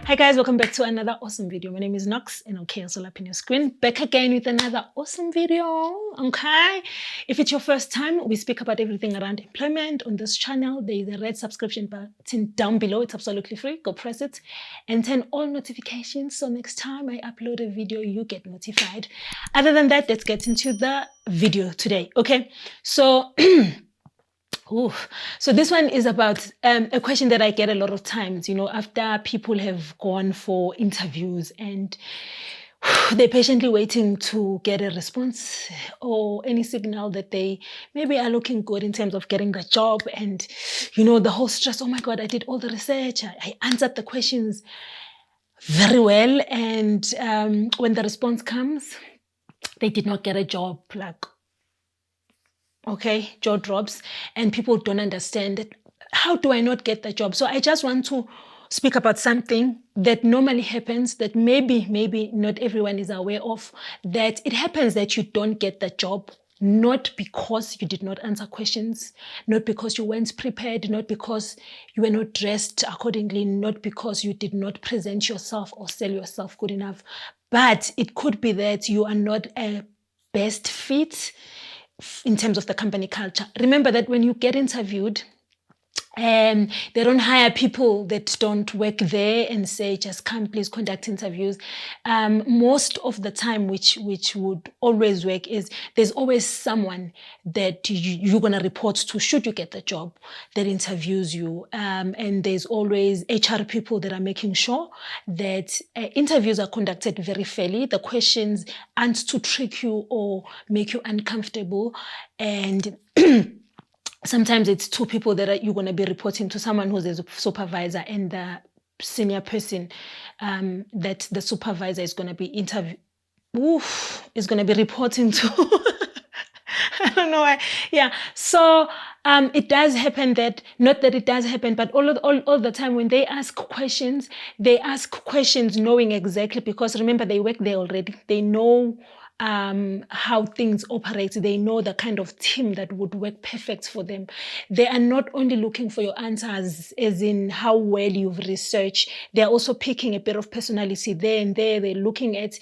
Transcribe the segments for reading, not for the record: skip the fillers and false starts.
Hi guys, welcome back to another awesome video. My name is Nox and okay, also up in your screen. Back again with another awesome video. Okay. If it's your first time, we speak about everything around employment on this channel. There is a red subscription button down below. It's absolutely free. Go press it and turn all notifications. So next time I upload a video, you get notified. Other than that, let's get into the video today. Okay. So Ooh. So this one is about a question that I get a lot of times, after people have gone for interviews and they're patiently waiting to get a response or any signal that they maybe are looking good in terms of getting the job. And, the whole stress, oh my God, I did all the research. I answered the questions very well. And when the response comes, they did not get a job. Okay, jaw drops, and people don't understand it. How do I not get the job? So I just want to speak about something that normally happens that maybe not everyone is aware of, that it happens that you don't get the job, not because you did not answer questions, not because you weren't prepared, not because you were not dressed accordingly, not because you did not present yourself or sell yourself good enough, but it could be that you are not a best fit in terms of the company culture. Remember that when you get interviewed, they don't hire people that don't work there and say, just come, please conduct interviews. Most of the time, which would always work, is there's always someone that you're going to report to should you get the job that interviews you. And there's always HR people that are making sure that interviews are conducted very fairly. The questions aren't to trick you or make you uncomfortable. And sometimes it's two people that you're going to be reporting to, someone who's a supervisor and the senior person that the supervisor is going to be is going to be reporting to. I don't know why. Yeah. So it does happen that, not that it does happen, but all the time when they ask questions knowing exactly, because remember, they work there already. They know how things operate. They know the kind of team that would work perfect for them. They are not only looking for your answers as in how well you've researched, they're also picking a bit of personality there and there. They're looking at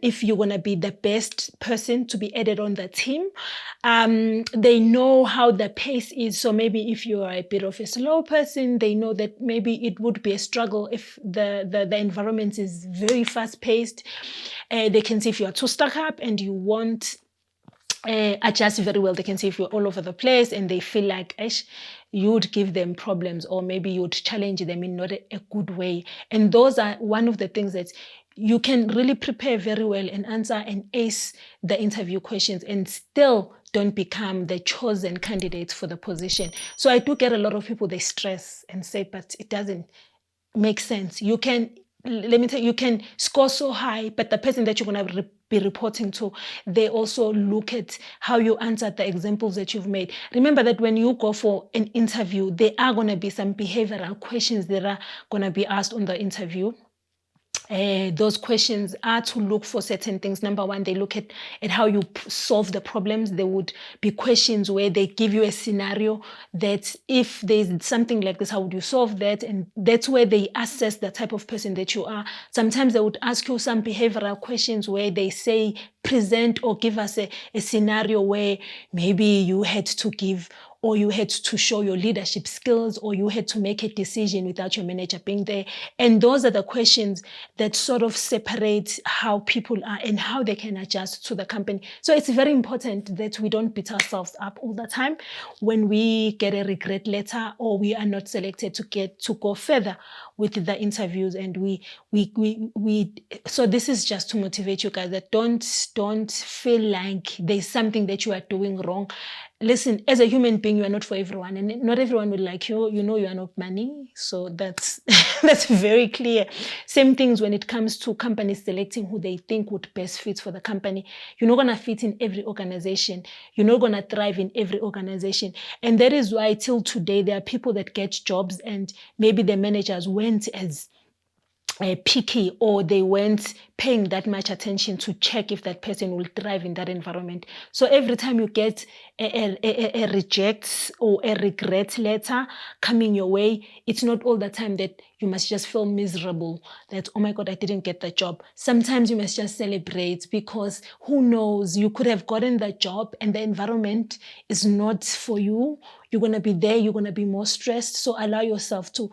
if you're going to be the best person to be added on the team. They know how the pace is. So maybe if you are a bit of a slow person, they know that maybe it would be a struggle if the environment is very fast paced. They can see if you are too stuck up and you won't adjust very well. They can see if you're all over the place and they feel like you would give them problems, or maybe you would challenge them in not a good way. And those are one of the things that you can really prepare very well and answer and ace the interview questions and still don't become the chosen candidate for the position. So I do get a lot of people, they stress and say, but it doesn't make sense. Let me tell you, you can score so high, but the person that you're going to be reporting to, they also look at how you answered the examples that you've made. Remember that when you go for an interview, there are going to be some behavioral questions that are going to be asked on the interview. Those questions are to look for certain things. Number one, they look at how you solve the problems. There would be questions where they give you a scenario that if there's something like this, how would you solve that? And that's where they assess the type of person that you are. Sometimes they would ask you some behavioral questions where they say, present or give us a scenario where maybe you had to give, or you had to show your leadership skills, or you had to make a decision without your manager being there. And those are the questions that sort of separate how people are and how they can adjust to the company. So it's very important that we don't beat ourselves up all the time when we get a regret letter or we are not selected to go further with the interviews. And so this is just to motivate you guys that don't feel like there's something that you are doing wrong. Listen, as a human being, you are not for everyone, and not everyone will like you. You know, you are not money. So that's that's very clear. Same things when it comes to companies selecting who they think would best fit for the company. You're not going to fit in every organization. You're not going to thrive in every organization. And that is why till today, there are people that get jobs and maybe their managers weren't as picky, or they weren't paying that much attention to check if that person will thrive in that environment. So every time you get a reject or a regret letter coming your way, it's not all the time that you must just feel miserable that, oh my God, I didn't get the job. Sometimes you must just celebrate, because who knows, you could have gotten the job and the environment is not for you. You're going to be there, you're going to be more stressed. So allow yourself to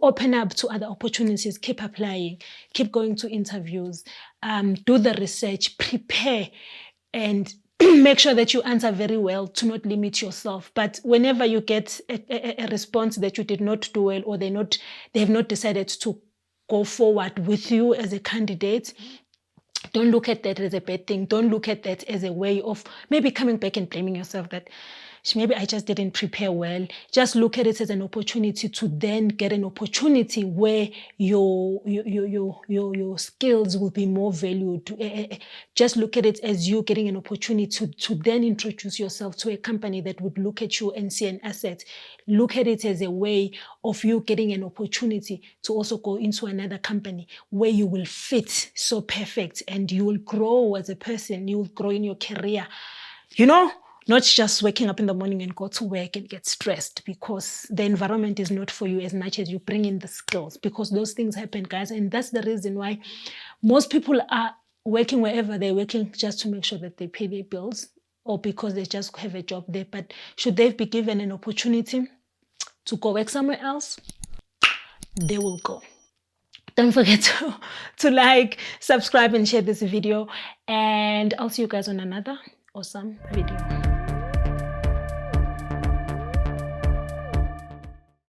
open up to other opportunities, keep applying, keep going to interviews, do the research, prepare, and make sure that you answer very well to not limit yourself. But whenever you get a response that you did not do well, or they have not decided to go forward with you as a candidate, don't look at that as a bad thing. Don't look at that as a way of maybe coming back and blaming yourself that maybe I just didn't prepare well. Just look at it as an opportunity to then get an opportunity where your skills will be more valued. Just look at it as you getting an opportunity to then introduce yourself to a company that would look at you and see an asset. Look at it as a way of you getting an opportunity to also go into another company where you will fit so perfect and you will grow as a person. You will grow in your career. Not just waking up in the morning and go to work and get stressed because the environment is not for you as much as you bring in the skills, because those things happen, guys. And that's the reason why most people are working wherever they're working, just to make sure that they pay their bills, or because they just have a job there. But should they be given an opportunity to go work somewhere else, they will go. Don't forget to like, subscribe, and share this video. And I'll see you guys on another awesome video.